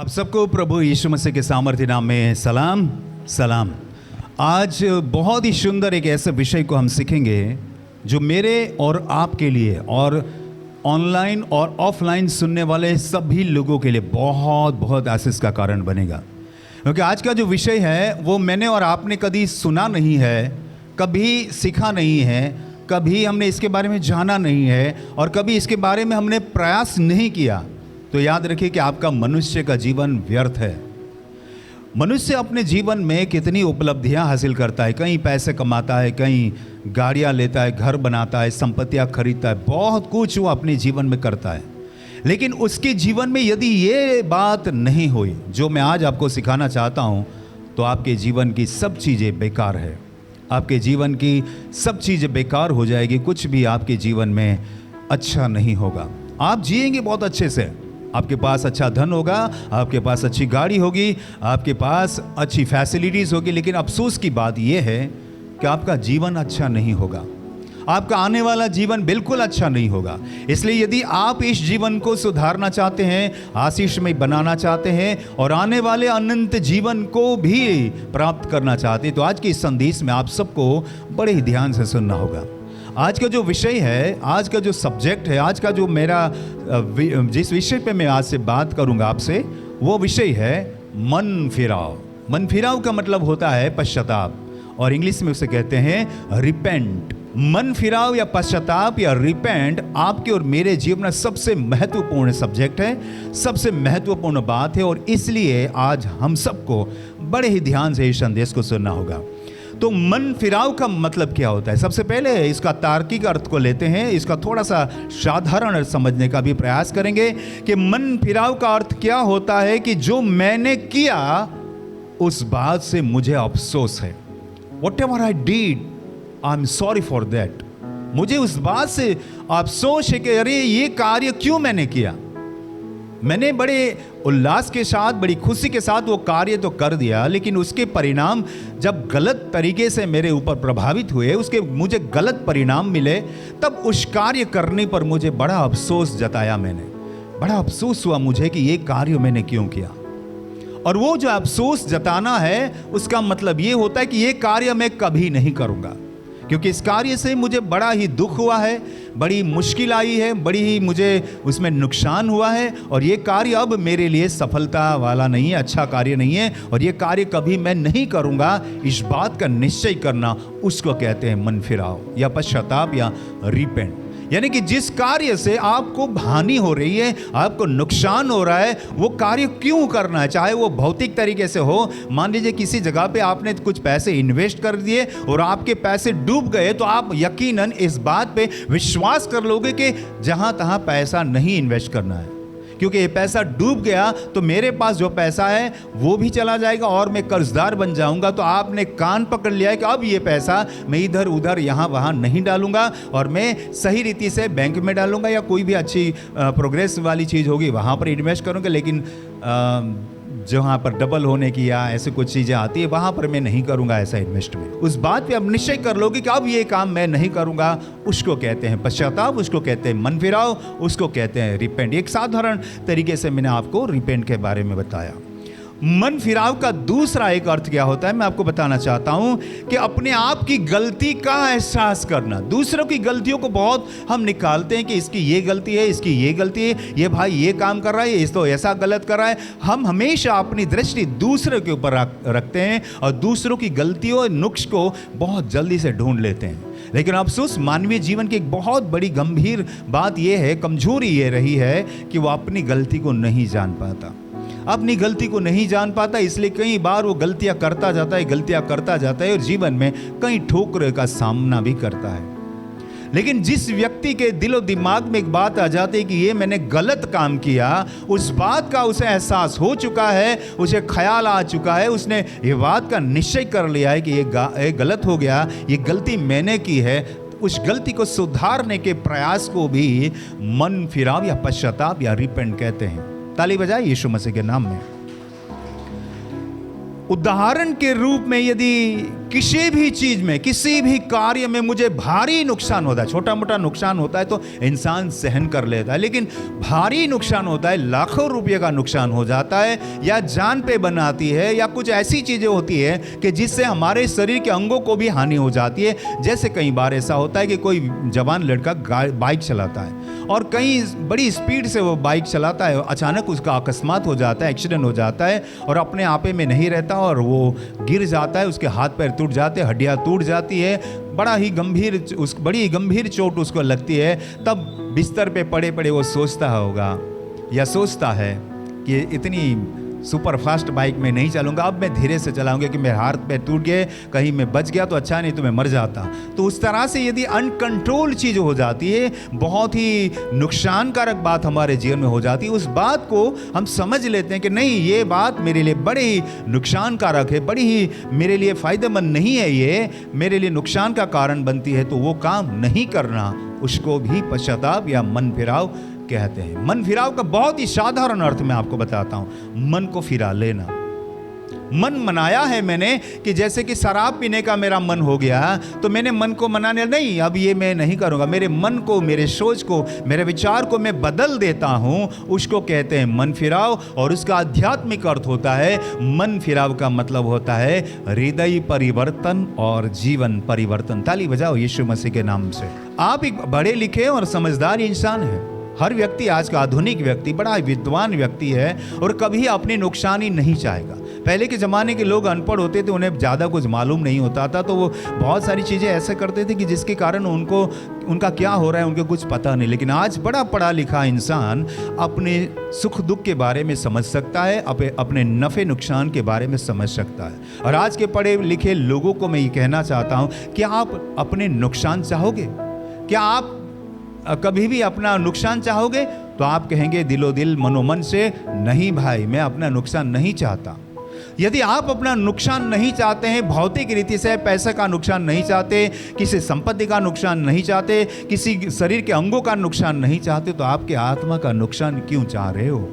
आप सबको प्रभु यीशु मसीह के सामर्थ्य नाम में सलाम सलाम। आज बहुत ही सुंदर एक ऐसे विषय को हम सीखेंगे जो मेरे और आपके लिए और ऑनलाइन और ऑफलाइन सुनने वाले सभी लोगों के लिए बहुत बहुत आशीष का कारण बनेगा। क्योंकि आज का जो विषय है वो मैंने और आपने कभी सुना नहीं है, कभी सीखा नहीं है, कभी हमने इसके बारे में जाना नहीं है और कभी इसके बारे में हमने प्रयास नहीं किया। तो याद रखिए कि आपका मनुष्य का जीवन व्यर्थ है। मनुष्य अपने जीवन में कितनी उपलब्धियां हासिल करता है, कहीं पैसे कमाता है, कहीं गाड़ियां लेता है, घर बनाता है, संपत्तियां खरीदता है, बहुत कुछ वो अपने जीवन में करता है। लेकिन उसके जीवन में यदि ये बात नहीं हुई जो मैं आज आपको सिखाना चाहता हूं, तो आपके जीवन की सब चीज़ें बेकार है। आपके जीवन की सब चीज़ें बेकार हो जाएगी, कुछ भी आपके जीवन में अच्छा नहीं होगा। आप जिएंगे बहुत अच्छे से, आपके पास अच्छा धन होगा, आपके पास अच्छी गाड़ी होगी, आपके पास अच्छी फैसिलिटीज़ होगी, लेकिन अफसोस की बात यह है कि आपका जीवन अच्छा नहीं होगा। आपका आने वाला जीवन बिल्कुल अच्छा नहीं होगा। इसलिए यदि आप इस जीवन को सुधारना चाहते हैं, आशीषमय बनाना चाहते हैं और आने वाले अनंत जीवन को भी प्राप्त करना चाहते हैं, तो आज के इस संदेश में आप सबको बड़े ही ध्यान से सुनना होगा। आज का जो विषय है, आज का जो सब्जेक्ट है, आज का जो मेरा जिस विषय पे मैं आज से बात करूंगा आपसे, वो विषय है मन फिराव। मन फिराव का मतलब होता है पश्चाताप, और इंग्लिश में उसे कहते हैं रिपेंट। मन फिराव या पश्चाताप या रिपेंट आपके और मेरे जीवन में सबसे महत्वपूर्ण सब्जेक्ट है, सबसे महत्वपूर्ण बात है, और इसलिए आज हम सबको बड़े ही ध्यान से इस संदेश को सुनना होगा। तो मन फिराव का मतलब क्या होता है? सबसे पहले इसका तार्किक अर्थ को लेते हैं, इसका थोड़ा सा साधारण अर्थ समझने का भी प्रयास करेंगे कि मन फिराव का अर्थ क्या होता है कि जो मैंने किया उस बात से मुझे अफसोस है। Whatever I did, I'm sorry for that। मुझे उस बात से अफसोस है कि अरे ये कार्य क्यों मैंने किया। मैंने बड़े उल्लास के साथ, बड़ी खुशी के साथ वो कार्य तो कर दिया, लेकिन उसके परिणाम जब गलत तरीके से मेरे ऊपर प्रभावित हुए, उसके मुझे गलत परिणाम मिले, तब उस कार्य करने पर मुझे बड़ा अफसोस जताया। मैंने बड़ा अफसोस हुआ मुझे कि ये कार्य मैंने क्यों किया। और वो जो अफसोस जताना है उसका मतलब ये होता है कि ये कार्य मैं कभी नहीं करूँगा, क्योंकि इस कार्य से मुझे बड़ा ही दुख हुआ है, बड़ी मुश्किल आई है, बड़ी ही मुझे उसमें नुकसान हुआ है, और ये कार्य अब मेरे लिए सफलता वाला नहीं है, अच्छा कार्य नहीं है, और ये कार्य कभी मैं नहीं करूँगा। इस बात का निश्चय करना, उसको कहते हैं मन फिराव या पश्चाताप या रिपेंट। यानी कि जिस कार्य से आपको हानि हो रही है, आपको नुकसान हो रहा है, वो कार्य क्यों करना है, चाहे वो भौतिक तरीके से हो। मान लीजिए किसी जगह पे आपने कुछ पैसे इन्वेस्ट कर दिए और आपके पैसे डूब गए, तो आप यकीनन इस बात पे विश्वास कर लोगे कि जहां तहां पैसा नहीं इन्वेस्ट करना है, क्योंकि ये पैसा डूब गया तो मेरे पास जो पैसा है वो भी चला जाएगा और मैं कर्जदार बन जाऊंगा। तो आपने कान पकड़ लिया है कि अब ये पैसा मैं इधर उधर यहाँ वहाँ नहीं डालूंगा, और मैं सही रीति से बैंक में डालूंगा या कोई भी अच्छी प्रोग्रेस वाली चीज़ होगी वहाँ पर इन्वेस्ट करूँगा। लेकिन जहाँ पर डबल होने की या ऐसी कुछ चीज़ें आती है वहाँ पर मैं नहीं करूँगा ऐसा इन्वेस्टमेंट। उस बात पे अब निश्चय कर लोगे कि अब ये काम मैं नहीं करूँगा। उसको कहते हैं पश्चाताप, उसको कहते हैं मन फिराव, उसको कहते हैं रिपेंट। एक साधारण तरीके से मैंने आपको रिपेंट के बारे में बताया। मन फिराव का दूसरा एक अर्थ क्या होता है, मैं आपको बताना चाहता हूं कि अपने आप की गलती का एहसास करना। दूसरों की गलतियों को बहुत हम निकालते हैं कि इसकी ये गलती है, इसकी ये गलती है, ये भाई ये काम कर रहा है, इस तो ऐसा गलत कर रहा है। हम हमेशा अपनी दृष्टि दूसरों के ऊपर रखते हैं और दूसरों की गलतियों और नुक्स को बहुत जल्दी से ढूंढ लेते हैं। लेकिन अफसोस, मानवीय जीवन की एक बहुत बड़ी गंभीर बात यह है, कमजोरी ये रही है कि वो अपनी गलती को नहीं जान पाता, अपनी गलती को नहीं जान पाता। इसलिए कई बार वो गलतियां करता जाता है और जीवन में कई ठोकरों का सामना भी करता है। लेकिन जिस व्यक्ति के दिलो दिमाग में एक बात आ जाती है कि ये मैंने गलत काम किया, उस बात का उसे एहसास हो चुका है, उसे ख्याल आ चुका है, उसने ये बात का निश्चय कर लिया है कि ये गलत हो गया, ये गलती मैंने की है, उस गलती को सुधारने के प्रयास को भी मन फिराव या पश्चाताप या रिपेंट कहते हैं। ताली बजाए यीशु मसीह के नाम में। उदाहरण के रूप में यदि किसी भी चीज में, किसी भी कार्य में मुझे भारी नुकसान होता है, छोटा मोटा नुकसान होता है तो इंसान सहन कर लेता है, लेकिन भारी नुकसान होता है, लाखों रुपये का नुकसान हो जाता है, या जान पे बनाती है, या कुछ ऐसी चीजें होती है कि जिससे हमारे शरीर के अंगों को भी हानि हो जाती है। जैसे कई बार ऐसा होता है कि कोई जवान लड़का बाइक चलाता है और कहीं बड़ी स्पीड से वो बाइक चलाता है, अचानक उसका अकस्मात हो जाता है, एक्सीडेंट हो जाता है और अपने आपे में नहीं रहता और वो गिर जाता है, उसके हाथ पैर टूट जाते हैं, हड्डियाँ टूट जाती है, बड़ी गंभीर चोट उसको लगती है। तब बिस्तर पे पड़े पड़े वो सोचता होगा या सोचता है कि इतनी सुपर फास्ट बाइक में नहीं चलूँगा, अब मैं धीरे से चलाऊंगा कि मेरे हाथ पैर टूट गए, कहीं मैं बच गया तो अच्छा, नहीं तो मैं मर जाता। तो उस तरह से यदि अनकंट्रोल चीज़ हो जाती है, बहुत ही नुकसानकारक बात हमारे जीवन में हो जाती है, उस बात को हम समझ लेते हैं कि नहीं, ये बात मेरे लिए बड़ी ही नुकसानकारक है, बड़ी ही मेरे लिए फ़ायदेमंद नहीं है, ये मेरे लिए नुकसान का कारण बनती है, तो वो काम नहीं करना, उसको भी पश्चाताप या मन फिराव कहते हैं। मन फिराव का बहुत ही साधारण अर्थ मैं आपको बताता हूं। मन को फिरा लेना, मन मनाया है मैंने कि जैसे कि शराब पीने का मेरा मन हो गया तो मैंने मन को मनाने, नहीं अब ये मैं नहीं करूंगा, मेरे मन को, मेरे सोच को, मेरे विचार को मैं बदल देता हूं, उसको कहते हैं मन फिराव। और उसका आध्यात्मिक अर्थ होता है, मन फिराव का मतलब होता है हृदय परिवर्तन और जीवन परिवर्तन। ताली बजाओ यीशु मसीह के नाम से। आप एक पढ़े लिखे और समझदार इंसान हैं। हर व्यक्ति, आज का आधुनिक व्यक्ति बड़ा विद्वान व्यक्ति है और कभी अपनी नुकसानी नहीं चाहेगा। पहले के ज़माने के लोग अनपढ़ होते थे, उन्हें ज़्यादा कुछ मालूम नहीं होता था, तो वो बहुत सारी चीज़ें ऐसे करते थे कि जिसके कारण उनका क्या हो रहा है उनको कुछ पता नहीं। लेकिन आज बड़ा पढ़ा लिखा इंसान अपने सुख दुख के बारे में समझ सकता है, अपने नफ़े नुकसान के बारे में समझ सकता है। और आज के पढ़े लिखे लोगों को मैं ये कहना चाहता हूँ कि आप अपने नुकसान चाहोगे? क्या आप कभी भी अपना नुकसान चाहोगे? तो आप कहेंगे दिलो दिल मनोमन से, नहीं भाई, मैं अपना नुकसान नहीं चाहता। यदि आप अपना नुकसान नहीं चाहते हैं, भौतिक रीति से पैसे का नुकसान नहीं चाहते, किसी संपत्ति का नुकसान नहीं चाहते, किसी शरीर के अंगों का नुकसान नहीं चाहते, तो आपके आत्मा का नुकसान क्यों चाह रहे हो?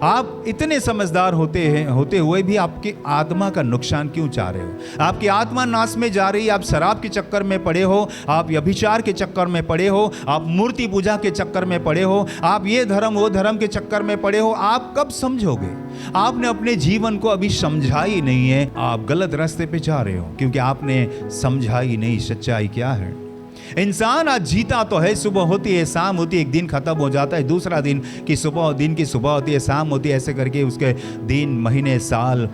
आप इतने समझदार होते हुए भी आपकी आत्मा का नुकसान क्यों चाह रहे हो? आपकी आत्मा नाश में जा रही है। आप शराब के चक्कर में पड़े हो, आप व्यभिचार के चक्कर में पड़े हो, आप मूर्ति पूजा के चक्कर में पड़े हो, आप ये धर्म वो धर्म के चक्कर में पड़े हो। आप कब समझोगे? आपने अपने जीवन को अभी समझा ही नहीं है, आप गलत रास्ते पे जा रहे हो, क्योंकि आपने समझा ही नहीं सच्चाई क्या है। इंसान आज जीता तो है, सुबह होती है, शाम होती है, एक दिन खत्म हो जाता है, दूसरा दिन की सुबह होती है, शाम होती है, ऐसे करके उसके दिन, महीने, साल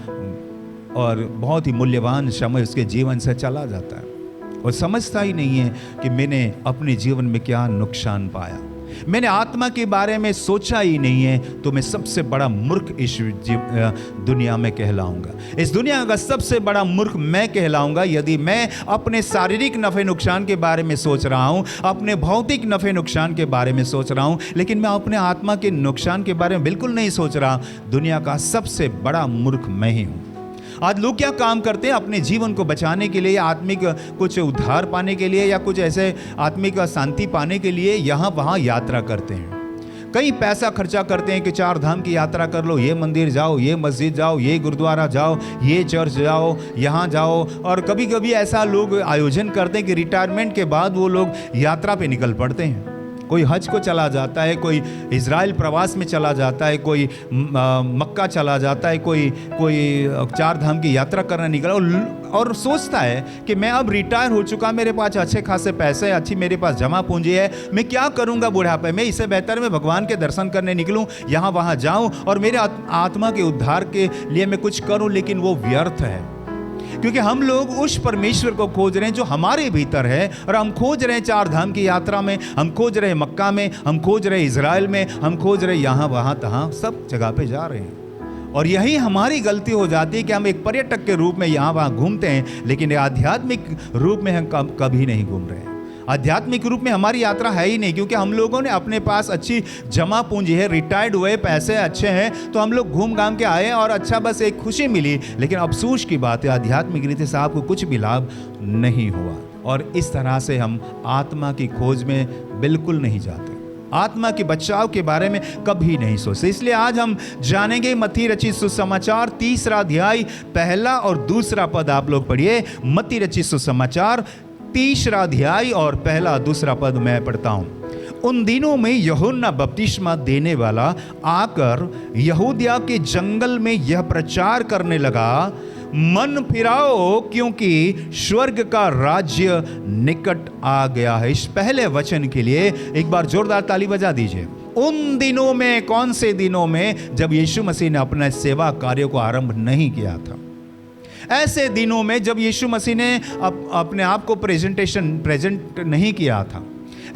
और बहुत ही मूल्यवान समय उसके जीवन से चला जाता है और समझता ही नहीं है कि मैंने अपने जीवन में क्या नुकसान पाया, मैंने आत्मा के बारे में सोचा ही नहीं है, तो मैं सबसे बड़ा मूर्ख इस दुनिया में कहलाऊंगा। इस दुनिया का सबसे बड़ा मूर्ख मैं कहलाऊंगा यदि मैं अपने शारीरिक नफे नुकसान के बारे में सोच रहा हूं, अपने भौतिक नफे नुकसान के बारे में सोच रहा हूं, लेकिन मैं अपने आत्मा के नुकसान के बारे में बिल्कुल नहीं सोच रहा। दुनिया का सबसे बड़ा मूर्ख मैं ही हूं। आज लोग क्या काम करते हैं? अपने जीवन को बचाने के लिए, आत्मिक कुछ उद्धार पाने के लिए, या कुछ ऐसे आत्मिक शांति पाने के लिए यहाँ वहाँ यात्रा करते हैं। कई पैसा खर्चा करते हैं कि 4 धाम की यात्रा कर लो, ये मंदिर जाओ, ये मस्जिद जाओ, ये गुरुद्वारा जाओ, ये चर्च जाओ, यहाँ जाओ। और कभी कभी ऐसा लोग आयोजन करते हैं कि रिटायरमेंट के बाद वो लोग यात्रा पे निकल पड़ते हैं। कोई हज को चला जाता है, कोई इज़राइल प्रवास में चला जाता है, कोई मक्का चला जाता है, कोई 4 धाम की यात्रा करने निकला और सोचता है कि मैं अब रिटायर हो चुका, मेरे पास अच्छे खासे पैसे हैं, अच्छी मेरे पास जमा पूंजी है, मैं क्या करूंगा बुढ़ापे में? इससे बेहतर मैं भगवान के दर्शन करने निकलूं, यहाँ वहाँ जाऊं और मेरे आत्मा के उद्धार के लिए मैं कुछ करूं। लेकिन वो व्यर्थ है, क्योंकि हम लोग उस परमेश्वर को खोज रहे हैं जो हमारे भीतर है। और हम खोज रहे हैं 4 धाम की यात्रा में, हम खोज रहे हैं मक्का में, हम खोज रहे हैं इज़राइल में, हम खोज रहे हैं यहाँ वहाँ तहाँ, सब जगह पे जा रहे हैं। और यही हमारी गलती हो जाती है कि हम एक पर्यटक के रूप में यहाँ वहाँ घूमते हैं, लेकिन आध्यात्मिक रूप में हम कभी नहीं घूम रहे हैं। आध्यात्मिक रूप में हमारी यात्रा है ही नहीं, क्योंकि हम लोगों ने अपने पास अच्छी जमा पूंजी है, रिटायर्ड हुए, पैसे अच्छे हैं, तो हम लोग घूम घाम के आए और अच्छा बस एक खुशी मिली। लेकिन अफसोस की बात है, आध्यात्मिक रीति से आपको कुछ भी लाभ नहीं हुआ। और इस तरह से हम आत्मा की खोज में बिल्कुल नहीं जाते। आत्मा के बचाव के बारे में कभी नहीं सोचते। इसलिए आज हम जानेंगे मत्ती रचित सुसमाचार 3 अध्याय 1 और 2 पद। आप लोग पढ़िए मत्ती रचित सुसमाचार 3 अध्याय और 1-2 पद मैं पढ़ता हूँ। उन दिनों में यूहन्ना बपतिस्मा देने वाला आकर यहूदिया के जंगल में यह प्रचार करने लगा, मन फिराओ क्योंकि स्वर्ग का राज्य निकट आ गया है। इस पहले वचन के लिए एक बार जोरदार ताली बजा दीजिए। उन दिनों में, कौन से दिनों में? जब यीशु मसीह ने अपने सेवा कार्य को आरंभ नहीं किया था। ऐसे दिनों में जब यीशु मसीह ने अपने आप को प्रेजेंट नहीं किया था।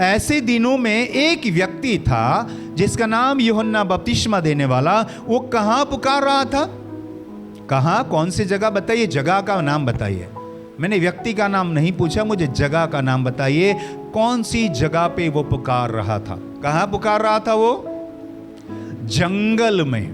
ऐसे दिनों में एक व्यक्ति था जिसका नाम यूहन्ना बपतिस्मा देने वाला। वो कहां पुकार रहा था? कहां? कौन सी जगह? बताइए, जगह का नाम बताइए। मैंने व्यक्ति का नाम नहीं पूछा, मुझे जगह का नाम बताइए। कौन सी जगह पे वो पुकार रहा था? कहां पुकार रहा था वो? जंगल में।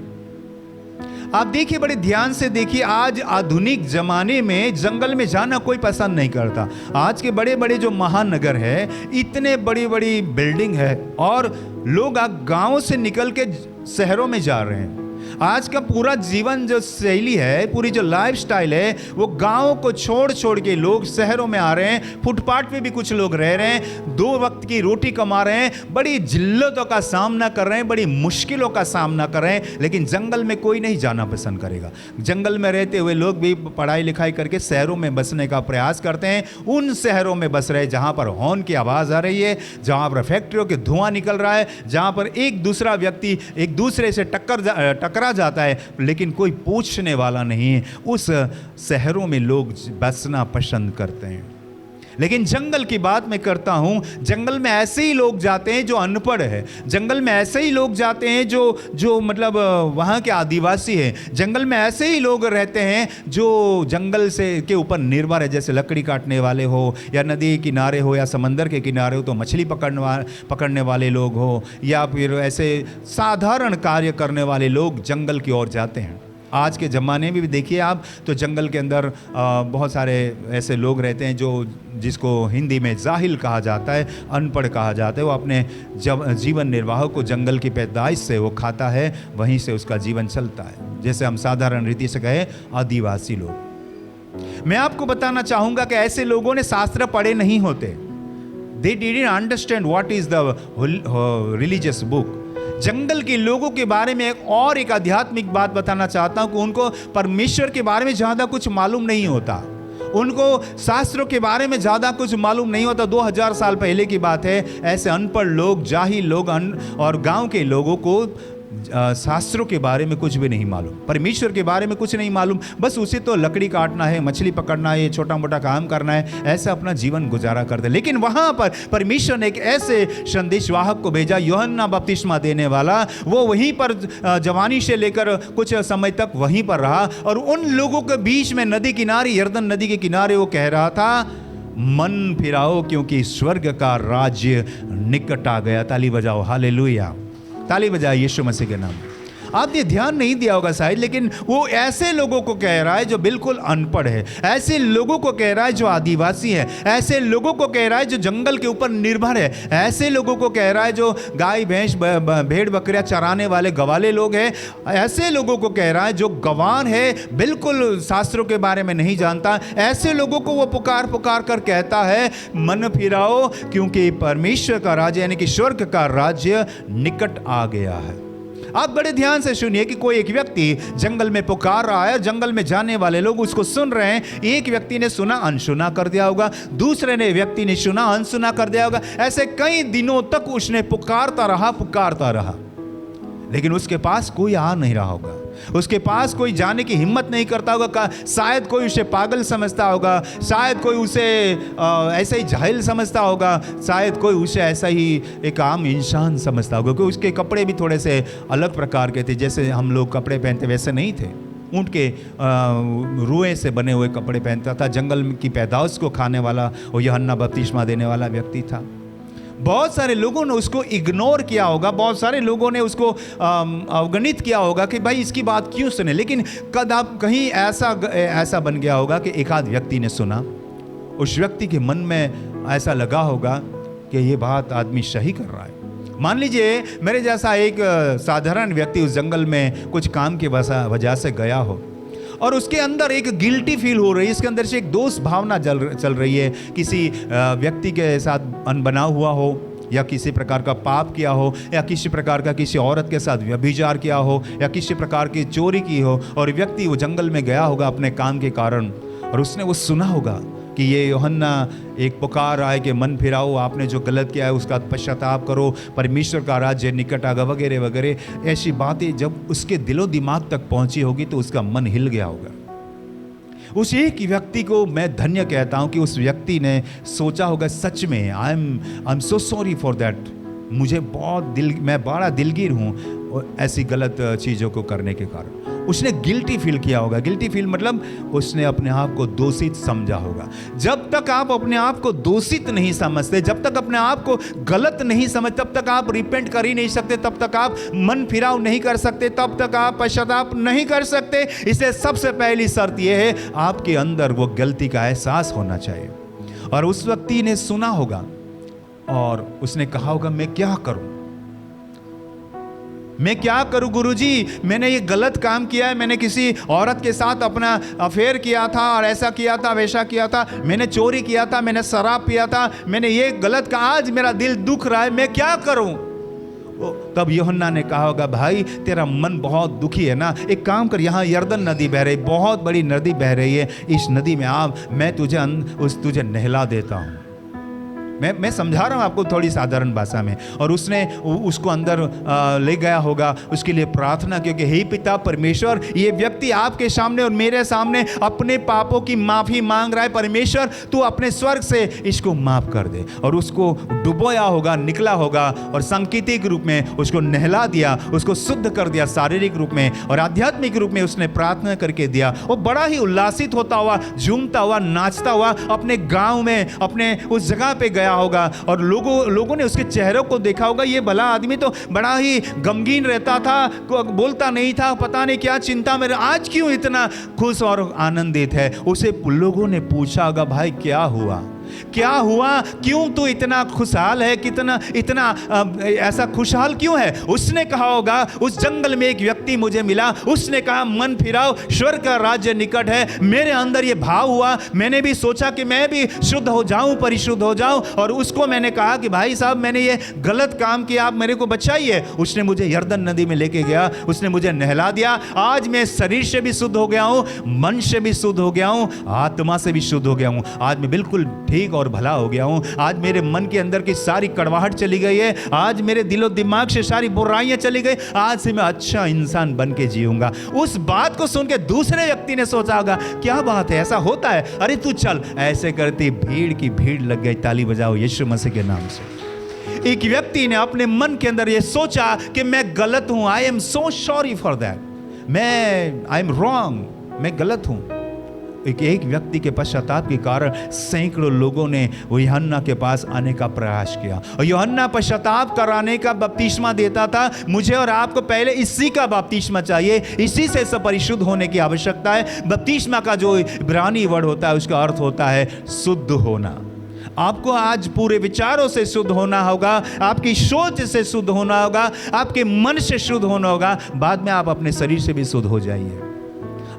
आप देखिए, बड़े ध्यान से देखिए, आज आधुनिक जमाने में जंगल में जाना कोई पसंद नहीं करता। आज के बड़े बड़े जो महानगर है, इतने बड़ी बड़ी बिल्डिंग है और लोग गांव से निकल के शहरों में जा रहे हैं। आज का पूरा जीवन जो शैली है, पूरी जो लाइफस्टाइल है, वो गांव को छोड़ के लोग शहरों में आ रहे हैं। फुटपाथ पे भी कुछ लोग रह रहे हैं, 2 वक्त की रोटी कमा रहे हैं, बड़ी जिल्लतों का सामना कर रहे हैं, बड़ी मुश्किलों का सामना कर रहे हैं। लेकिन जंगल में कोई नहीं जाना पसंद करेगा। जंगल में रहते हुए लोग भी पढ़ाई लिखाई करके शहरों में बसने का प्रयास करते हैं। उन शहरों में बस रहे जहां पर हॉर्न की आवाज़ आ रही है, जहां पर फैक्ट्रियों के धुआं निकल रहा है, जहां पर एक दूसरा व्यक्ति एक दूसरे से टकरा जाता है, लेकिन कोई पूछने वाला नहीं है। उस शहरों में लोग बसना पसंद करते हैं। लेकिन जंगल की बात मैं करता हूं। जंगल में ऐसे ही लोग जाते हैं जो अनपढ़ है। जंगल में ऐसे ही लोग जाते हैं जो मतलब वहां के आदिवासी हैं। जंगल में ऐसे ही लोग रहते हैं जो जंगल से के ऊपर निर्भर है, जैसे लकड़ी काटने वाले हो, या नदी के किनारे हो, या समंदर के किनारे हो तो मछली पकड़ने वाले लोग हो, या फिर ऐसे साधारण कार्य करने वाले लोग जंगल की ओर जाते हैं। आज के ज़माने में भी देखिए आप, तो जंगल के अंदर बहुत सारे ऐसे लोग रहते हैं जिसको हिंदी में जाहिल कहा जाता है, अनपढ़ कहा जाता है। वो अपने जीवन निर्वाह को जंगल की पैदाइश से वो खाता है, वहीं से उसका जीवन चलता है। जैसे हम साधारण रीति से कहें, आदिवासी लोग। मैं आपको बताना चाहूँगा कि ऐसे लोगों ने शास्त्र पढ़े नहीं होते। They didn't understand what is the religious book। जंगल के लोगों के बारे में एक आध्यात्मिक बात बताना चाहता हूं कि उनको परमेश्वर के बारे में ज़्यादा कुछ मालूम नहीं होता। उनको शास्त्रों के बारे में ज़्यादा कुछ मालूम नहीं होता। 2000 साल पहले की बात है। ऐसे अनपढ़ लोग, जाहिल लोग और गांव के लोगों को शास्त्रों के बारे में कुछ भी नहीं मालूम, परमेश्वर के बारे में कुछ नहीं मालूम। बस उसे तो लकड़ी काटना है, मछली पकड़ना है, छोटा मोटा काम करना है, ऐसा अपना जीवन गुजारा करते। लेकिन वहाँ पर परमेश्वर ने एक ऐसे संदेशवाहक को भेजा, यूहन्ना बपतिस्मा देने वाला। वो वहीं पर जवानी से लेकर कुछ समय तक वहीं पर रहा और उन लोगों के बीच में नदी किनारे, यरदन नदी के किनारे वो कह रहा था, मन फिराओ क्योंकि स्वर्ग का राज्य निकट आ गया। ताली बजाओ, हालेलुया, ताली बजाए यीशु मसीह के नाम। आपने ध्यान नहीं दिया होगा शायद, लेकिन वो ऐसे लोगों को कह रहा है जो बिल्कुल अनपढ़ है, ऐसे लोगों को कह रहा है जो आदिवासी है, ऐसे लोगों को कह रहा है जो जंगल के ऊपर निर्भर है, ऐसे लोगों को कह रहा है जो गाय भैंस भेड़ बकरियां चराने वाले गवाले लोग हैं, ऐसे लोगों को कह रहा है जो गंवार है, बिल्कुल शास्त्रों के बारे में नहीं जानता। ऐसे लोगों को वो पुकार कर कहता है, मन फिराओ क्योंकि परमेश्वर का राज्य यानी कि स्वर्ग का राज्य निकट आ गया है। आप बड़े ध्यान से सुनिए कि कोई एक व्यक्ति जंगल में पुकार रहा है, जंगल में जाने वाले लोग उसको सुन रहे हैं। एक व्यक्ति ने सुना, अनसुना कर दिया होगा, दूसरे व्यक्ति ने सुना, अनसुना कर दिया होगा। ऐसे कई दिनों तक उसने पुकारता रहा, लेकिन उसके पास कोई आ नहीं रहा होगा, उसके पास कोई जाने की हिम्मत नहीं करता होगा। शायद कोई उसे पागल समझता होगा, शायद कोई उसे ऐसा ही जाहिल समझता होगा, शायद कोई उसे ऐसा ही एक आम इंसान समझता होगा, क्योंकि उसके कपड़े भी थोड़े से अलग प्रकार के थे। जैसे हम लोग कपड़े पहनते वैसे नहीं थे, ऊँट के रुए से बने हुए कपड़े पहनता था। जंगल की पैदाइश को खाने वाला वो यूहन्ना बपतिस्मा देने वाला व्यक्ति था। बहुत सारे लोगों ने उसको इग्नोर किया होगा, बहुत सारे लोगों ने उसको अवगणित किया होगा कि भाई इसकी बात क्यों सुने। लेकिन कहीं ऐसा बन गया होगा कि एक आध व्यक्ति ने सुना, उस व्यक्ति के मन में ऐसा लगा होगा कि ये बात आदमी सही कर रहा है, मान लीजिए मेरे जैसा एक साधारण व्यक्ति उस जंगल में कुछ काम की वजह से गया हो और उसके अंदर एक गिल्टी फील हो रही है, इसके अंदर से एक दोष भावना चल रही है, किसी व्यक्ति के साथ अनबना हुआ हो या किसी प्रकार का पाप किया हो या किसी प्रकार का किसी औरत के साथ व्यभिचार किया हो या किसी प्रकार की चोरी की हो, और व्यक्ति वो जंगल में गया होगा अपने काम के कारण और उसने वो सुना होगा कि ये यूहन्ना एक पुकार आए कि मन फिराओ, आपने जो गलत किया है उसका पश्चाताप करो, परमेश्वर का राज्य निकट आगा वगैरह वगैरह। ऐसी बातें जब उसके दिलो दिमाग तक पहुंची होगी तो उसका मन हिल गया होगा। उस एक व्यक्ति को मैं धन्य कहता हूं कि उस व्यक्ति ने सोचा होगा सच में I am so sorry for that, मुझे मैं बड़ा दिलगीर हूं ऐसी गलत चीज़ों को करने के कारण। उसने गिल्टी फील किया होगा। गिल्टी फील मतलब उसने अपने आप को दोषित समझा होगा। जब तक आप अपने आप को दोषित नहीं समझते, जब तक अपने आप को गलत नहीं समझ, तब तक आप रिपेंट कर ही नहीं सकते, तब तक आप मन फिराव नहीं कर सकते, तब तक आप पश्चाताप नहीं कर सकते। इसलिए सबसे पहली शर्त यह है आपके अंदर वो गलती का एहसास होना चाहिए। और उस व्यक्ति ने सुना होगा और उसने कहा होगा मैं क्या करूं, मैं क्या करूं गुरुजी, मैंने ये गलत काम किया है, मैंने किसी औरत के साथ अपना अफेयर किया था और ऐसा किया था वैसा किया था, मैंने चोरी किया था, मैंने शराब पिया था, मैंने ये गलत कहा, आज मेरा दिल दुख रहा है, मैं क्या करूं। तब यूहन्ना ने कहा होगा भाई तेरा मन बहुत दुखी है ना, एक काम कर, यहाँ यरदन नदी बह रही, बहुत बड़ी नदी बह रही है, इस नदी में आ, मैं तुझे नहला देता हूँ। मैं समझा रहा हूँ आपको थोड़ी साधारण भाषा में। और उसने उसको अंदर ले गया होगा, उसके लिए प्रार्थना, क्योंकि हे पिता परमेश्वर, ये व्यक्ति आपके सामने और मेरे सामने अपने पापों की माफ़ी मांग रहा है, परमेश्वर तू अपने स्वर्ग से इसको माफ़ कर दे। और उसको डुबोया होगा, निकला होगा और सांकेतिक रूप में उसको नहला दिया, उसको शुद्ध कर दिया शारीरिक रूप में और आध्यात्मिक रूप में उसने प्रार्थना करके दिया। वो बड़ा ही उल्लासित होता हुआ, झूमता हुआ, नाचता हुआ अपने गाँव में, अपने उस जगह पे गया होगा और लोगों ने उसके चेहरों को देखा होगा। ये भला आदमी तो बड़ा ही गमगीन रहता था, बोलता नहीं था, पता नहीं क्या चिंता में, आज क्यों इतना खुश और आनंदित है। उसे लोगों ने पूछा होगा भाई क्या हुआ, क्या हुआ, क्यों तू इतना खुशहाल है, इतना ऐसा खुशहाल क्यों है। उसने कहा होगा उस जंगल में एक व्यक्ति मुझे मिला, उसने कहा मन फिराओ, स्वर्ग का राज्य निकट है। मेरे अंदर ये भाव हुआ, मैंने भी सोचा कि मैं भी शुद्ध हो जाऊं, परिशुद्ध हो जाऊं, और उसको मैंने कहा कि भाई साहब मैंने ये गलत काम किया, आप मेरे को बचाइए। उसने मुझे यरदन नदी में लेके गया, उसने मुझे नहला दिया। आज मैं शरीर से भी शुद्ध हो गया हूं, मन से भी शुद्ध हो गया हूं, आत्मा से भी शुद्ध हो गया हूं। आज मैं बिल्कुल ठीक और भला हो गया हूं। आज मेरे मन के अंदर की सारी कड़वाहट चली गई है, आज मेरे दिलो दिमाग से सारी बुराइयां चली गई, आज से मैं अच्छा इंसान बन के जीऊंगा। उस बात को सुन के दूसरे व्यक्ति ने सोचा होगा क्या बात है, ऐसा होता है, अरे तू चल। ऐसे करती भीड़ की भीड़ लग गई, ताली बजाओ यीशु मसीह के नाम से। एक व्यक्ति ने अपने मन के अंदर यह सोचा कि मैं गलत हूं, I am so sorry for that, I am wrong, मैं गलत हूं। एक व्यक्ति के पश्चाताप के कारण सैकड़ों लोगों ने यूहन्ना के पास आने का प्रयास किया और यूहन्ना पश्चाताप कराने का बपतिस्मा देता था। मुझे और आपको पहले इसी का बपतिस्मा चाहिए, इसी से परिशुद्ध होने की आवश्यकता है। बपतिस्मा का जो इब्रानी वर्ड होता है उसका अर्थ होता है शुद्ध होना। आपको आज पूरे विचारों से शुद्ध होना होगा, आपकी सोच से शुद्ध होना होगा, आपके मन से शुद्ध होना होगा, बाद में आप अपने शरीर से भी शुद्ध हो जाइए।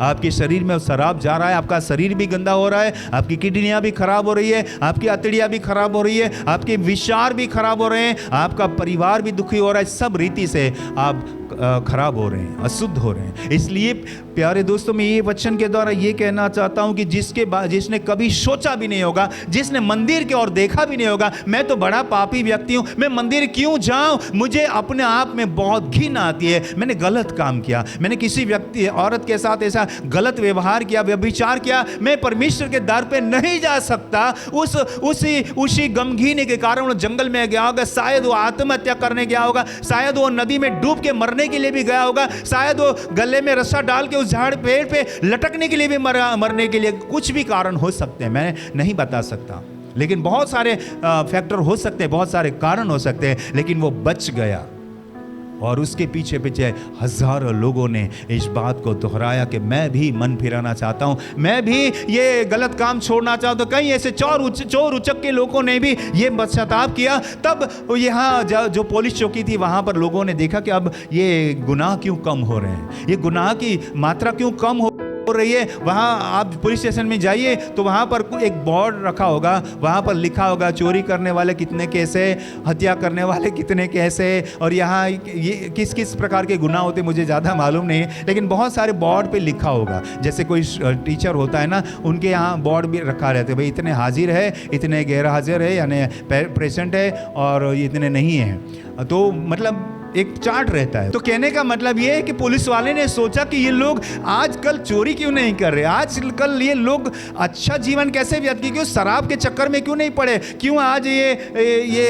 आपके शरीर में शराब जा रहा है, आपका शरीर भी गंदा हो रहा है, आपकी किडनियां भी खराब हो रही है, आपकी अतड़ियां भी खराब हो रही है, आपके विचार भी खराब हो रहे हैं, आपका परिवार भी दुखी हो रहा है, सब रीति से आप खराब हो रहे हैं, अशुद्ध हो रहे हैं। इसलिए प्यारे दोस्तों, मैं ये वचन के द्वारा ये कहना चाहता हूं कि जिसने कभी सोचा भी नहीं होगा, जिसने मंदिर की ओर देखा भी नहीं होगा, मैं तो बड़ा पापी व्यक्ति हूं, मैं मंदिर क्यों जाऊं, मुझे अपने आप में बहुत घिन आती है, मैंने गलत काम किया, मैंने किसी व्यक्ति औरत के साथ ऐसा गलत व्यवहार किया, व्यभिचार किया, मैं परमेश्वर के दर पे नहीं जा सकता। उसी गमगीनी के कारण वो जंगल में गया होगा, शायद वो आत्महत्या करने गया होगा, शायद वो नदी में डूब के मरने के लिए भी गया होगा, शायद वो गले में रस्सा डाल के उस झाड़ पेड़ पे लटकने के लिए भी मरने के लिए, कुछ भी कारण हो सकते हैं, मैं नहीं बता सकता, लेकिन बहुत सारे फैक्टर हो सकते हैं, बहुत सारे कारण हो सकते हैं, लेकिन वो बच गया। और उसके पीछे पीछे हजारों लोगों ने इस बात को दोहराया कि मैं भी मन फिराना चाहता हूँ, मैं भी ये गलत काम छोड़ना चाहता हूँ। कई ऐसे चोर उचक के लोगों ने भी ये पश्चाताप किया। तब यहाँ जो पुलिस चौकी थी वहाँ पर लोगों ने देखा कि अब ये गुनाह क्यों कम हो रहे हैं, ये गुनाह की मात्रा क्यों कम हो रही है। वहाँ आप पुलिस स्टेशन में जाइए तो वहाँ पर एक बोर्ड रखा होगा, वहाँ पर लिखा होगा चोरी करने वाले कितने केस है, हत्या करने वाले कितने केस है, और यहाँ ये किस किस प्रकार के गुनाह होते मुझे ज़्यादा मालूम नहीं, लेकिन बहुत सारे बोर्ड पे लिखा होगा। जैसे कोई टीचर होता है ना, उनके यहाँ बोर्ड भी रखा रहता है, भाई इतने हाजिर है, इतने गैर हाजिर है, यानी प्रेजेंट है और इतने नहीं है। तो मतलब एक चार्ट रहता है। तो कहने का मतलब ये है कि पुलिस वाले ने सोचा कि ये लोग आजकल चोरी क्यों नहीं कर रहे, आजकल ये लोग अच्छा जीवन कैसे व्यतीत, क्यों शराब के चक्कर में क्यों नहीं पड़े, क्यों आज ये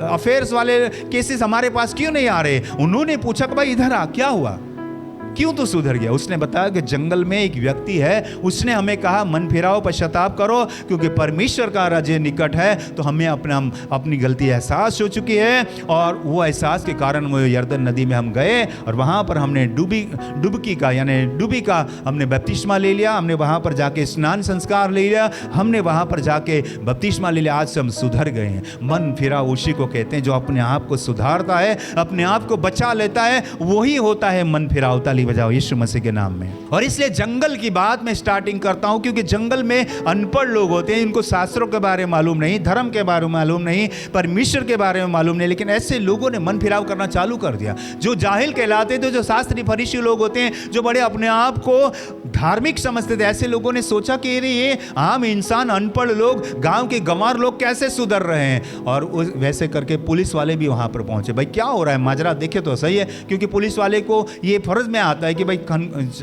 अफेयर्स वाले केसेस हमारे पास क्यों नहीं आ रहे। उन्होंने पूछा कि भाई इधर आ, क्या हुआ, क्यों तो सुधर गया। उसने बताया कि जंगल में एक व्यक्ति है, उसने हमें कहा मन फिराओ, पश्चाताप करो, क्योंकि परमेश्वर का राज्य निकट है। तो हमें अपनी गलती एहसास हो चुकी है, और वो एहसास के कारण वो यर्दन नदी में हम गए और वहाँ पर हमने डुबकी का हमने बपतिस्मा ले लिया, हमने वहाँ पर जाके स्नान संस्कार ले लिया, हमने वहाँ पर जाके बपतिस्मा ले लिया। आज से हम सुधर गए हैं। मन फिराओ उसी को कहते हैं जो अपने आप को सुधारता है, अपने आप को बचा लेता है, वही होता है मन फिराओ। ताली बजाओ यीशु मसीह के नाम में। और इसलिए जंगल की बात मैं स्टार्टिंग करता हूं, क्योंकि जंगल में अनपढ़ लोग होते हैं, इनको शास्त्रों के बारे में मालूम नहीं, धर्म के बारे में मालूम नहीं, परमेश्वर के बारे में मालूम नहीं, लेकिन ऐसे लोगों ने मन फिराव करना चालू कर दिया। जो जाहिल कहलाते थे, जो शास्त्री फरीसी लोग होते हैं, जो बड़े अपने आप को धार्मिक समझते थे, ऐसे लोगों ने सोचा कि ये आम इंसान, अनपढ़ लोग, गांव के गंवार लोग कैसे सुधर रहे हैं। और वैसे करके पुलिस वाले भी वहां पर पहुंचे। भाई क्या हो रहा है, माजरा देखे तो सही है, क्योंकि पुलिस वाले को ये फर्ज में आता है कि भाई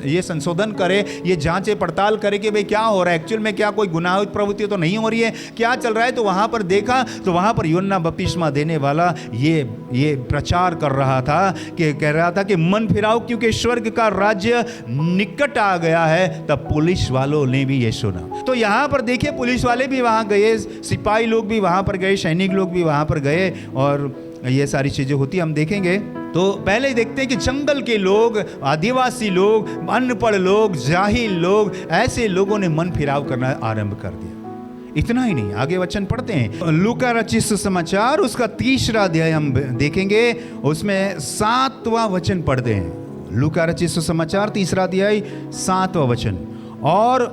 ये संशोधन करे, ये जांचे पड़ताल करे कि भाई क्या हो रहा है, एक्चुअल में क्या कोई गुनाह प्रवृत्ति तो नहीं हो रही है, क्या चल रहा है। तो वहां पर देखा तो वहां पर यूहन्ना बपतिस्मा देने वाला ये प्रचार कर रहा था, कि कह रहा था कि मन फिराओ क्योंकि स्वर्ग का राज्य निकट आ गया है। तब पुलिस वालों ने भी ये सुना। तो यहां पर देखिए पुलिस वाले भी वहां गए, सिपाही लोग भी वहां पर गए, सैनिक लोग भी वहां पर गए, और ये सारी चीजें होती हम देखेंगे। तो पहले ही देखते हैं कि जंगल के लोग, आदिवासी लोग, अनपढ़ लोग, जाहिल लोग, ऐसे लोगों ने मन फिराव करना आरंभ कर दिया। इतना ही नहीं, आगे वचन पढ़ते हैं। लूका रचित सुसमाचार उसका 3रा अध्याय हम देखेंगे, उसमें 7वां वचन पढ़ते हैं। लूका रचित सुसमाचार 3रा अध्याय 7वां वचन। और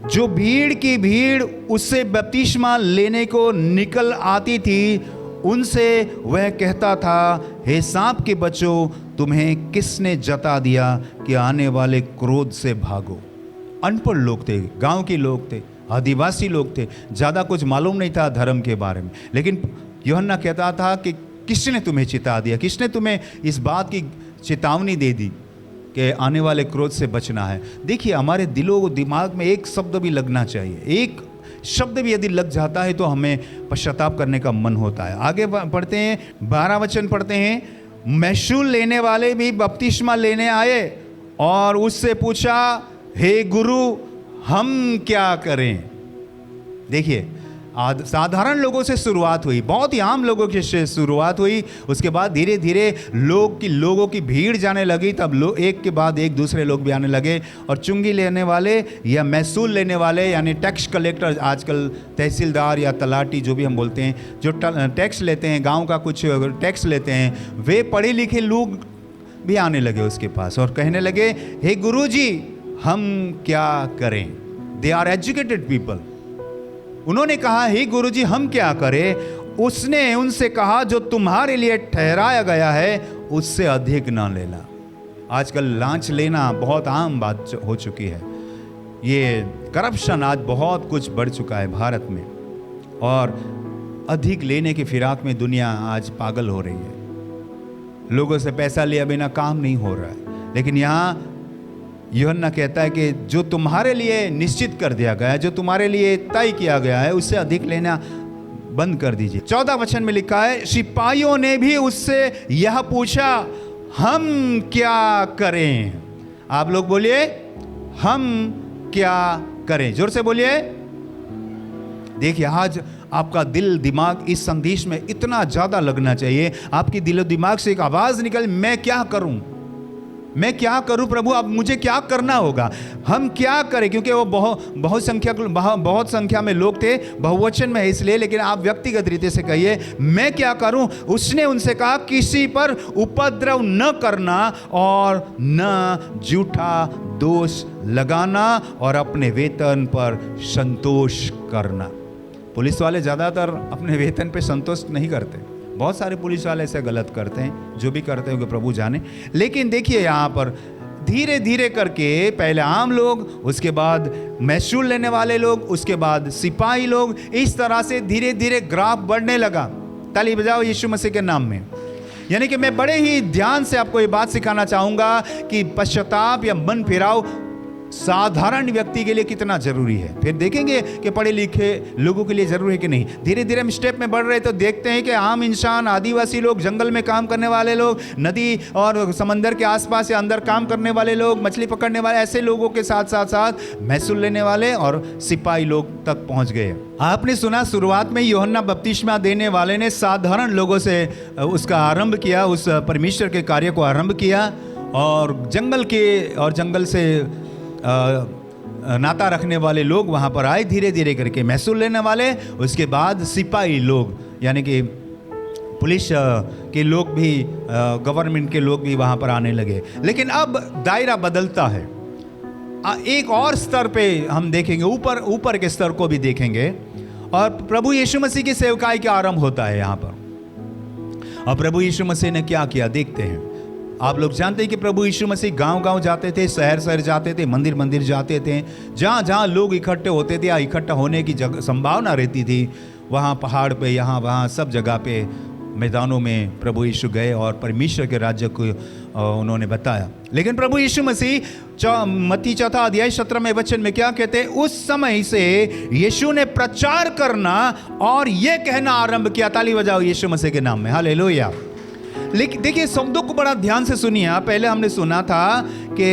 जो भीड़ की भीड़ उससे बपतिस्मा लेने को निकल आती थी, उनसे वह कहता था, हे सांप के बच्चों, तुम्हें किसने जता दिया कि आने वाले क्रोध से भागो। अनपढ़ लोग थे, गांव के लोग थे, आदिवासी लोग थे, ज़्यादा कुछ मालूम नहीं था धर्म के बारे में, लेकिन यूहन्ना कहता था कि किसने तुम्हें चिता दिया, किसने तुम्हें इस बात की चेतावनी दे दी कि आने वाले क्रोध से बचना है। देखिए हमारे दिलों दिमाग में एक शब्द भी लगना चाहिए, एक शब्द भी यदि लग जाता है तो हमें पश्चाताप करने का मन होता है। आगे पढ़ते हैं, 12 वचन पढ़ते हैं। महसूल लेने वाले भी बपतिस्मा लेने आए और उससे पूछा, हे गुरु हम क्या करें। देखिए साधारण लोगों से शुरुआत हुई, बहुत ही आम लोगों की शुरुआत हुई। उसके बाद धीरे धीरे लोगों की भीड़ जाने लगी। तब एक के बाद एक दूसरे लोग भी आने लगे, और चुंगी लेने वाले या महसूल लेने वाले यानी टैक्स कलेक्टर, आजकल तहसीलदार या तलाटी जो भी हम बोलते हैं, जो टैक्स लेते हैं, गांव का कुछ टैक्स लेते हैं, वे पढ़े लिखे लोग भी आने लगे उसके पास और कहने लगे, हे गुरुजी हम क्या करें। They are educated people. उन्होंने कहा, हे गुरुजी हम क्या करें। उसने उनसे कहा, जो तुम्हारे लिए ठहराया गया है उससे अधिक ना लेना। आजकल लांच लेना बहुत आम बात हो चुकी है। ये करप्शन आज बहुत कुछ बढ़ चुका है भारत में, और अधिक लेने की फिराक में दुनिया आज पागल हो रही है। लोगों से पैसा लिया बिना काम नहीं हो रहा है। लेकिन यहाँ यूहन्ना कहता है कि जो तुम्हारे लिए निश्चित कर दिया गया है, जो तुम्हारे लिए तय किया गया है, उससे अधिक लेना बंद कर दीजिए। 14 वचन में लिखा है, सिपाहियों ने भी उससे यह पूछा, हम क्या करें। आप लोग बोलिए, हम क्या करें, जोर से बोलिए। देखिए आपका दिल दिमाग इस संदेश में इतना ज़्यादा लगना चाहिए, आपकी दिलो दिमाग से एक आवाज़ निकल, मैं क्या करूं, मैं क्या करूं प्रभु, अब मुझे क्या करना होगा, हम क्या करें। क्योंकि वो बहुत संख्या में लोग थे, बहुवचन में है इसलिए, लेकिन आप व्यक्तिगत रीति से कहिए, मैं क्या करूं। उसने उनसे कहा, किसी पर उपद्रव न करना और न झूठा दोष लगाना और अपने वेतन पर संतोष करना। पुलिस वाले ज़्यादातर अपने वेतन पे संतोष नहीं करते, बहुत सारे पुलिस वाले ऐसे गलत करते हैं, जो भी करते हैं प्रभु जाने। लेकिन देखिए यहाँ पर धीरे धीरे करके पहले आम लोग, उसके बाद महसूल लेने वाले लोग, उसके बाद सिपाही लोग, इस तरह से धीरे धीरे ग्राफ बढ़ने लगा। ताली बजाओ यीशु मसीह के नाम में। यानी कि मैं बड़े ही ध्यान से आपको ये बात सिखाना चाहूँगा कि पश्चाताप या मन फिराव साधारण व्यक्ति के लिए कितना जरूरी है। फिर देखेंगे कि पढ़े लिखे लोगों के लिए जरूरी है कि नहीं। धीरे धीरे हम स्टेप में बढ़ रहे तो देखते हैं कि आम इंसान, आदिवासी लोग, जंगल में काम करने वाले लोग, नदी और समंदर के आसपास या अंदर काम करने वाले लोग, मछली पकड़ने वाले, ऐसे लोगों के साथ साथ साथ महसूल लेने वाले और सिपाही लोग तक पहुंच गए। आपने सुना शुरुआत में यूहन्ना बपतिस्मा देने वाले ने साधारण लोगों से उसका आरंभ किया, उस परमेश्वर के कार्य को आरंभ किया, और जंगल से नाता रखने वाले लोग वहाँ पर आए धीरे धीरे करके, महसूल लेने वाले, उसके बाद सिपाही लोग यानी कि पुलिस के लोग भी, गवर्नमेंट के लोग भी वहाँ पर आने लगे। लेकिन अब दायरा बदलता है, एक और स्तर पे हम देखेंगे, ऊपर के स्तर को भी देखेंगे, और प्रभु यीशु मसीह की सेवकाई का आरंभ होता है यहाँ पर। और प्रभु यीशु मसीह ने क्या किया देखते हैं। आप लोग जानते हैं कि प्रभु यीशु मसीह गांव-गांव जाते थे, शहर जाते थे, मंदिर जाते थे, जहाँ लोग इकट्ठे होते थे या इकट्ठा होने की संभावना रहती थी, वहाँ पहाड़ पे, यहाँ वहाँ सब जगह पे, मैदानों में प्रभु यीशु गए और परमेश्वर के राज्य को उन्होंने बताया। लेकिन प्रभु यीशु मसीह मत्ती 4 अध्याय 17वें वचन में क्या कहते हैं, उस समय से यीशु ने प्रचार करना और ये कहना आरंभ किया। ताली बजाओ यीशु मसीह के नाम में, हालेलुया। लेकिन देखिए शब्दों को बड़ा ध्यान से सुनिए। पहले हमने सुना था कि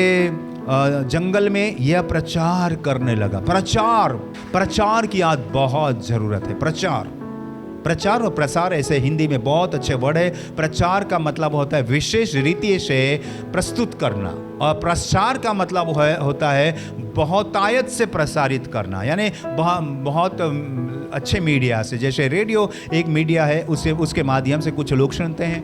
जंगल में यह प्रचार करने लगा। प्रचार की आज बहुत जरूरत है। प्रचार और प्रसार ऐसे हिंदी में बहुत अच्छे वर्ड है। प्रचार का मतलब होता है विशेष रीति से प्रस्तुत करना, और प्रसार का मतलब होता है बहुतायत से प्रसारित करना, यानी बहुत अच्छे मीडिया से। जैसे रेडियो एक मीडिया है, उसके माध्यम से कुछ लोग सुनते हैं,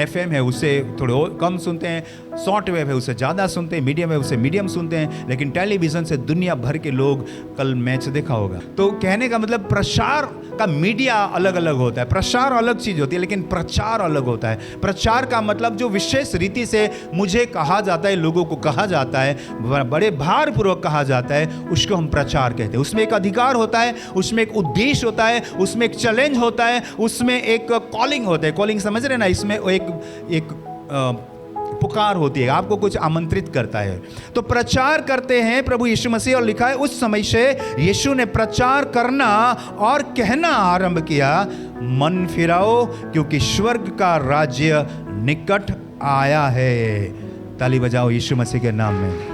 FM है उससे थोड़े कम सुनते हैं, शॉर्ट वेव है उससे ज़्यादा सुनते हैं, मीडियम है उससे मीडियम सुनते हैं, लेकिन टेलीविज़न से दुनिया भर के लोग, कल मैच देखा होगा। तो कहने का मतलब प्रसार का मीडिया अलग अलग होता है, प्रसार अलग चीज़ होती है, लेकिन प्रचार अलग होता है। प्रचार का मतलब जो विशेष रीति से मुझे कहा जाता है, लोगों को कहा जाता है, बड़े भारपूर्वक कहा जाता है, उसको हम प्रचार कहते हैं। उसमें एक अधिकार होता है, उसमें एक उद्देश्य होता है, उसमें एक चैलेंज होता है, उसमें एक कॉलिंग होता है। कॉलिंग समझ रहे ना, इसमें एक पुकार होती है, आपको कुछ आमंत्रित करता है। तो प्रचार करते हैं प्रभु यीशु मसीह, और लिखा है उस समय से यीशु ने प्रचार करना और कहना आरंभ किया, मन फिराओ क्योंकि स्वर्ग का राज्य निकट आया है। ताली बजाओ यीशु मसीह के नाम में।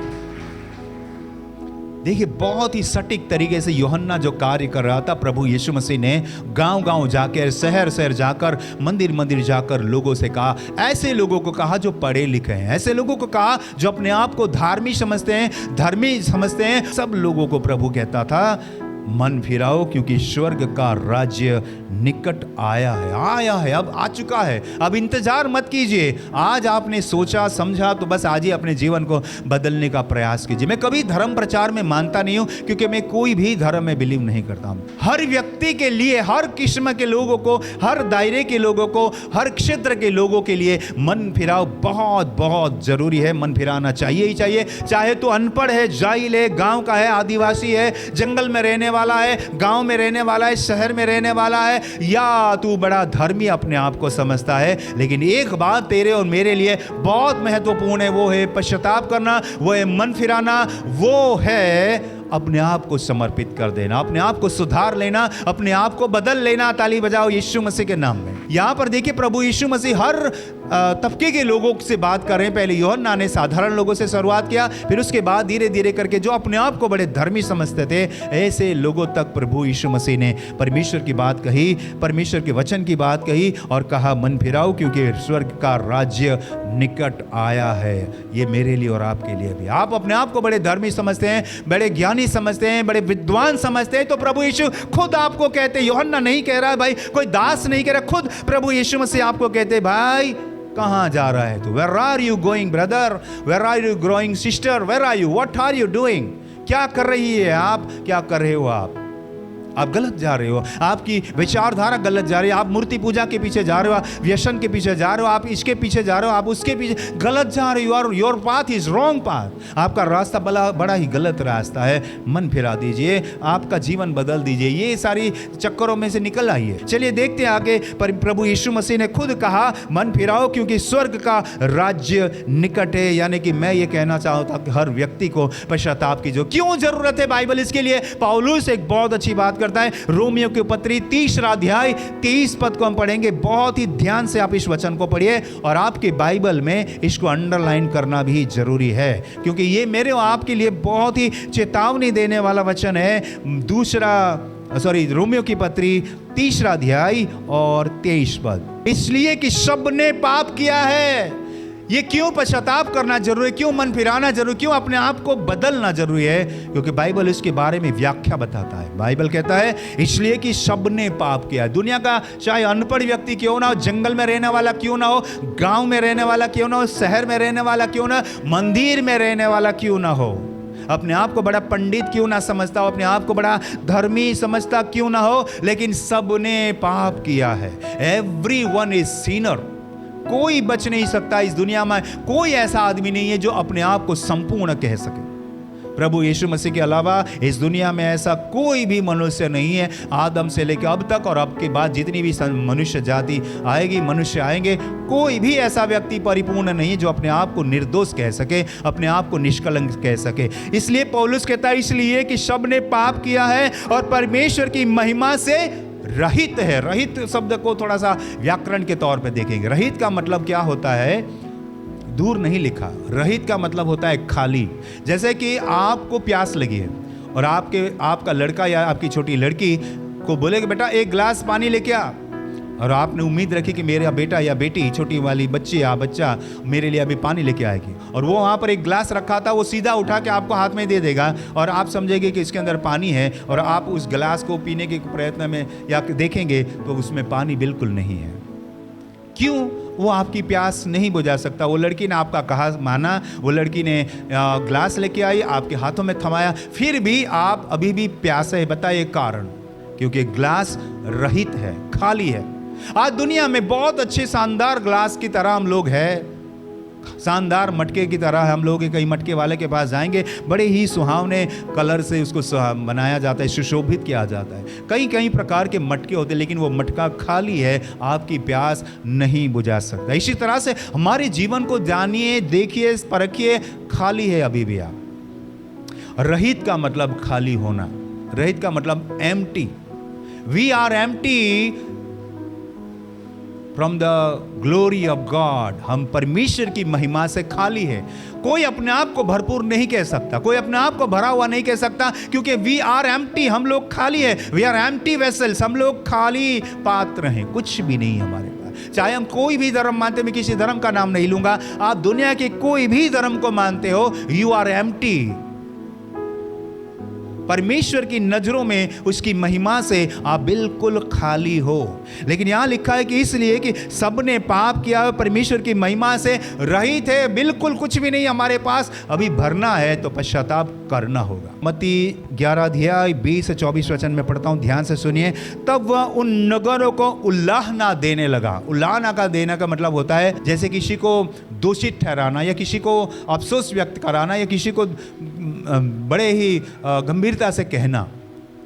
देखिए बहुत ही सटीक तरीके से यूहन्ना जो कार्य कर रहा था, प्रभु यीशु मसीह ने गांव-गांव जाकर, शहर जाकर, मंदिर जाकर लोगों से कहा, ऐसे लोगों को कहा जो पढ़े लिखे हैं, ऐसे लोगों को कहा जो अपने आप को धार्मिक समझते हैं, धर्मी समझते हैं, सब लोगों को प्रभु कहता था मन फिराओ क्योंकि स्वर्ग का राज्य निकट आया है, अब आ चुका है। अब इंतजार मत कीजिए। आज आपने सोचा समझा तो बस आज ही अपने जीवन को बदलने का प्रयास कीजिए। मैं कभी धर्म प्रचार में मानता नहीं हूं, क्योंकि मैं कोई भी धर्म में बिलीव नहीं करता हूं। हर व्यक्ति के लिए, हर किस्म के लोगों को, हर दायरे के लोगों को, हर क्षेत्र के लोगों के लिए मन फिराव बहुत बहुत जरूरी है। मन फिराना चाहिए ही चाहिए, चाहे तो अनपढ़ है, जाहिल है, गांव का है, आदिवासी है, जंगल में रहने वाला है, गांव में रहने वाला है, शहर में रहने वाला है, या तू बड़ा धर्मी अपने आप को समझता है। लेकिन एक बात तेरे और मेरे लिए बहुत महत्वपूर्ण है, वो है पश्चाताप करना, वो है मन फिराना, वो है अपने आप को समर्पित कर देना, अपने आप को सुधार लेना, अपने आप को बदल लेना। ताली बजाओ यीशु मसीह के नाम में। यहाँ पर देखिए प्रभु यीशु मसीह हर तबके के लोगों से बात कर रहे हैं। पहले यूहन्ना ने साधारण लोगों से शुरुआत किया, फिर उसके बाद धीरे धीरे करके जो अपने आप को बड़े धर्मी समझते थे ऐसे लोगों तक प्रभु यीशु मसीह ने परमेश्वर की बात कही, परमेश्वर के वचन की बात कही और कहा मन फिराओ क्योंकि स्वर्ग का राज्य निकट आया है। ये मेरे लिए और आपके लिए भी। आप अपने आप को बड़े धर्मी समझते हैं, बड़े ज्ञानी समझते हैं, बड़े विद्वान समझते हैं, तो प्रभु यीशु खुद आपको कहते, यूहन्ना नहीं कह रहा भाई, कोई दास नहीं कह रहा, खुद प्रभु यीशु मसीह आपको कहते भाई कहाँ जा रहा है तू? Where are you going brother? Where are you growing sister? Where are you? What are you doing? क्या कर रही है आप? क्या कर रहे हो आप गलत जा रहे हो, आपकी विचारधारा गलत जा रही है, आप मूर्ति पूजा के पीछे जा रहे हो, आप व्यसन के पीछे जा रहे हो, आप इसके पीछे जा रहे हो, आप उसके पीछे गलत जा रहे हो। Your path is wrong path. आपका रास्ता बड़ा ही गलत रास्ता है। मन फिरा दीजिए, आपका जीवन बदल दीजिए, ये सारी चक्करों में से निकल आइए। चलिए देखते हैं आगे। प्रभु यीशु मसीह ने खुद कहा मन फिराओ क्योंकि स्वर्ग का राज्य निकट है। यानी कि मैं ये कहना चाहता हूं कि हर व्यक्ति को पश्चाताप की जो क्यों जरूरत है, बाइबल इसके लिए पौलुस एक बहुत अच्छी बात करता है। रोमियो की पत्री 3 अध्याय 23 पद को हम पढ़ेंगे। बहुत ही ध्यान से आप इस वचन को पढ़िए और आपके बाइबल में इसको अंडरलाइन करना भी जरूरी है, क्योंकि ये मेरे और आपके लिए बहुत ही चेतावनी देने वाला वचन है। रोमियो की पत्री 3 अध्याय और 23 पद। इसलिए कि सबने पाप किया है। ये क्यों पश्चाताप करना जरूरी है, क्यों मन फिराना जरूरी, क्यों अपने आप को बदलना जरूरी है? क्योंकि बाइबल इसके बारे में व्याख्या बताता है। बाइबल कहता है इसलिए कि सबने पाप किया। दुनिया का चाहे अनपढ़ व्यक्ति क्यों ना हो, जंगल में रहने वाला क्यों ना हो, गांव में रहने वाला क्यों ना हो, शहर में रहने वाला क्यों ना, मंदिर में रहने वाला क्यों ना हो, अपने आप को बड़ा पंडित क्यों ना समझता हो, अपने आप को बड़ा धर्मी समझता क्यों ना हो, लेकिन सबने पाप किया है। Everyone is Sinner. कोई बच नहीं सकता इस दुनिया में, कोई ऐसा आदमी नहीं है जो अपने आप को संपूर्ण कह सके। प्रभु यीशु मसीह के अलावा इस दुनिया में ऐसा कोई भी मनुष्य नहीं है, आदम से लेकर अब तक और अब के बाद जितनी भी मनुष्य जाति आएगी, मनुष्य आएंगे, कोई भी ऐसा व्यक्ति परिपूर्ण नहीं है जो अपने आप को निर्दोष कह सके, अपने आप को निष्कलंक कह सके। इसलिए पौलुस कहता है इसलिए कि सबने पाप किया है और परमेश्वर की महिमा से रहित है। रहित शब्द को थोड़ा सा व्याकरण के तौर पे देखेंगे। रहित का मतलब क्या होता है? दूर नहीं लिखा। रहित का मतलब होता है खाली। जैसे कि आपको प्यास लगी है और आपका लड़का या आपकी छोटी लड़की को बोले कि बेटा एक गिलास पानी लेके आ, और आपने उम्मीद रखी कि मेरा बेटा या बेटी, छोटी वाली बच्ची या बच्चा मेरे लिए अभी पानी लेके आएगी, और वो वहाँ पर एक गिलास रखा था, वो सीधा उठा के आपको हाथ में दे देगा और आप समझेंगे कि इसके अंदर पानी है, और आप उस गिलास को पीने के प्रयत्न में या देखेंगे तो उसमें पानी बिल्कुल नहीं है। क्यों? वो आपकी प्यास नहीं बुझा सकता। वो लड़की ने आपका कहा माना, वो लड़की ने गिलास लेके आई, आपके हाथों में थमाया, फिर भी आप अभी भी प्यासे है। बताइए कारण? क्योंकि गिलास रहित है, खाली है। आज दुनिया में बहुत अच्छे शानदार ग्लास की तरह हम लोग हैं, शानदार मटके की तरह हम लोग कई मटके वाले के पास जाएंगे, बड़े ही सुहावने कलर से उसको बनाया जाता है, सुशोभित किया जाता है। कई कई प्रकार के मटके होते हैं, लेकिन वो मटका खाली है, आपकी प्यास नहीं बुझा सकता। इसी तरह से हमारे जीवन को जानिए, देखिए, परखिए, खाली है अभी भी आप। रहित का मतलब खाली होना, रहित का मतलब empty. We are empty from the glory of God. हम परमेश्वर की महिमा से खाली है। कोई अपने आप को भरपूर नहीं कह सकता, कोई अपने आप को भरा हुआ नहीं कह सकता, क्योंकि वी आर एम्प्टी, हम लोग खाली है। वी आर एम्प्टी वेसल्स, हम लोग खाली पात्र हैं, कुछ भी नहीं हमारे पास। चाहे हम कोई भी धर्म मानते, मैं किसी धर्म का नाम नहीं लूंगा, आप दुनिया के कोई भी धर्म को मानते हो, यू आर एम्प्टी। परमेश्वर की नजरों में, उसकी महिमा से आप बिल्कुल खाली हो। लेकिन यहां लिखा है कि इसलिए कि सबने पाप किया, परमेश्वर की महिमा से रहित है, बिल्कुल कुछ भी नहीं हमारे पास। अभी भरना है तो पश्चाताप करना होगा। मत्ती 11 अध्याय 20 से 24 वचन में पढ़ता हूं, ध्यान से सुनिए। तब वह उन नगरों को उल्लाहना देने लगा। उल्लाहना का देने का मतलब होता है जैसे किसी को दोषित ठहराना, या किसी को अफसोस व्यक्त कराना, या किसी को बड़े ही गंभीरता से कहना,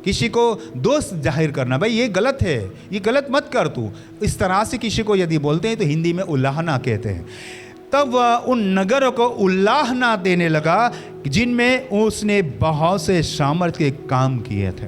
किसी को दोष जाहिर करना, भाई ये गलत है, ये गलत मत कर तू। इस तरह से किसी को यदि बोलते हैं तो हिंदी में उल्लाहना कहते हैं। तब वह उन नगरों को उल्लाहना देने लगा जिनमें उसने बहुत से सामर्थ के काम किए थे।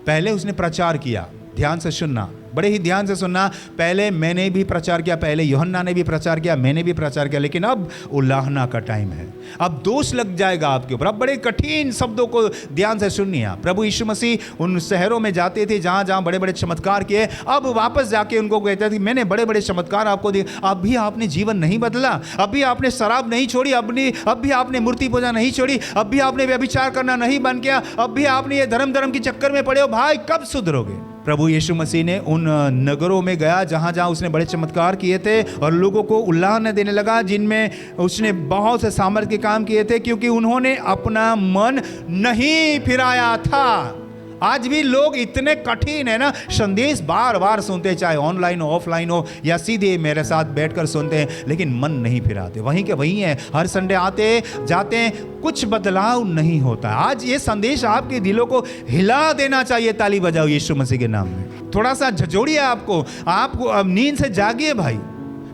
पहले उसने प्रचार किया, ध्यान से सुनना, बड़े ही ध्यान से सुनना। पहले मैंने भी प्रचार किया, पहले यूहन्ना ने भी प्रचार किया, मैंने भी प्रचार किया, लेकिन अब उल्लाहना का टाइम है। अब दोष लग जाएगा आपके ऊपर। अब बड़े कठिन शब्दों को ध्यान से सुनिए आप। प्रभु यीशु मसीह उन शहरों में जाते थे जहाँ जहाँ बड़े बड़े चमत्कार किए, अब वापस जाके उनको कहते थे मैंने बड़े बड़े चमत्कार आपको दिए, अब भी आपने जीवन नहीं बदला, अब भी आपने शराब नहीं छोड़ी, अब भी आपने मूर्ति पूजा नहीं छोड़ी, अब भी आपने व्यभिचार करना नहीं बंद किया, अब भी आपने ये धर्म के चक्कर में पड़े हो, भाई कब सुधरोगे? प्रभु यीशु मसीह ने उन नगरों में गया जहाँ जहाँ उसने बड़े चमत्कार किए थे और लोगों को उल्लाहना देने लगा जिनमें उसने बहुत से सामर्थ्य के काम किए थे, क्योंकि उन्होंने अपना मन नहीं फिराया था। आज भी लोग इतने कठिन है ना, संदेश बार बार सुनते, चाहे ऑनलाइन हो ऑफलाइन हो या सीधे मेरे साथ बैठकर सुनते हैं, लेकिन मन नहीं फिराते, वहीं के वहीं है। हर संडे आते जाते हैं, कुछ बदलाव नहीं होता। आज ये संदेश आपके दिलों को हिला देना चाहिए। ताली बजाओ यीशु मसीह के नाम में। थोड़ा सा झकझोड़िए आपको अब नींद से जागिए भाई।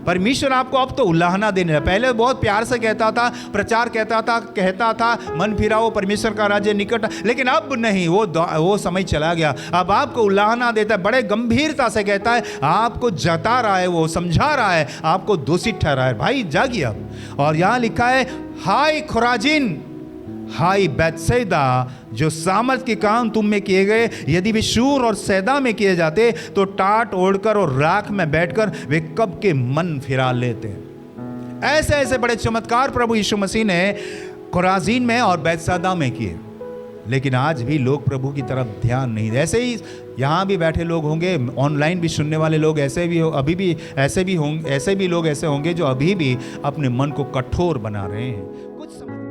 परमेश्वर आपको अब तो उल्लाहना देने लगा। पहले बहुत प्यार से कहता था, प्रचार कहता था मन फिराओ, परमेश्वर का राज्य निकट, लेकिन अब नहीं, वो समय चला गया। अब आपको उल्लाहना देता है, बड़े गंभीरता से कहता है, आपको जता रहा है, वो समझा रहा है, आपको दोषी ठहरा है। भाई जागिए अब। और यहाँ लिखा है, हाय खुराजिन, हाय बैतसैदा, जो सामर्थ के काम तुम में किए गए यदि वे शूर और सैदा में किए जाते तो टाट ओढ़कर और राख में बैठकर वे कब के मन फिरा लेते। ऐसे ऐसे बड़े चमत्कार प्रभु यीशु मसीह ने खुराजीन में और बैतसैदा में किए, लेकिन आज भी लोग प्रभु की तरफ ध्यान नहीं दे। ऐसे ही यहाँ भी बैठे लोग होंगे, ऑनलाइन भी सुनने वाले लोग ऐसे भी हो, अभी भी ऐसे भी लोग ऐसे होंगे जो अभी भी अपने मन को कठोर बना रहे हैं। कुछ समझ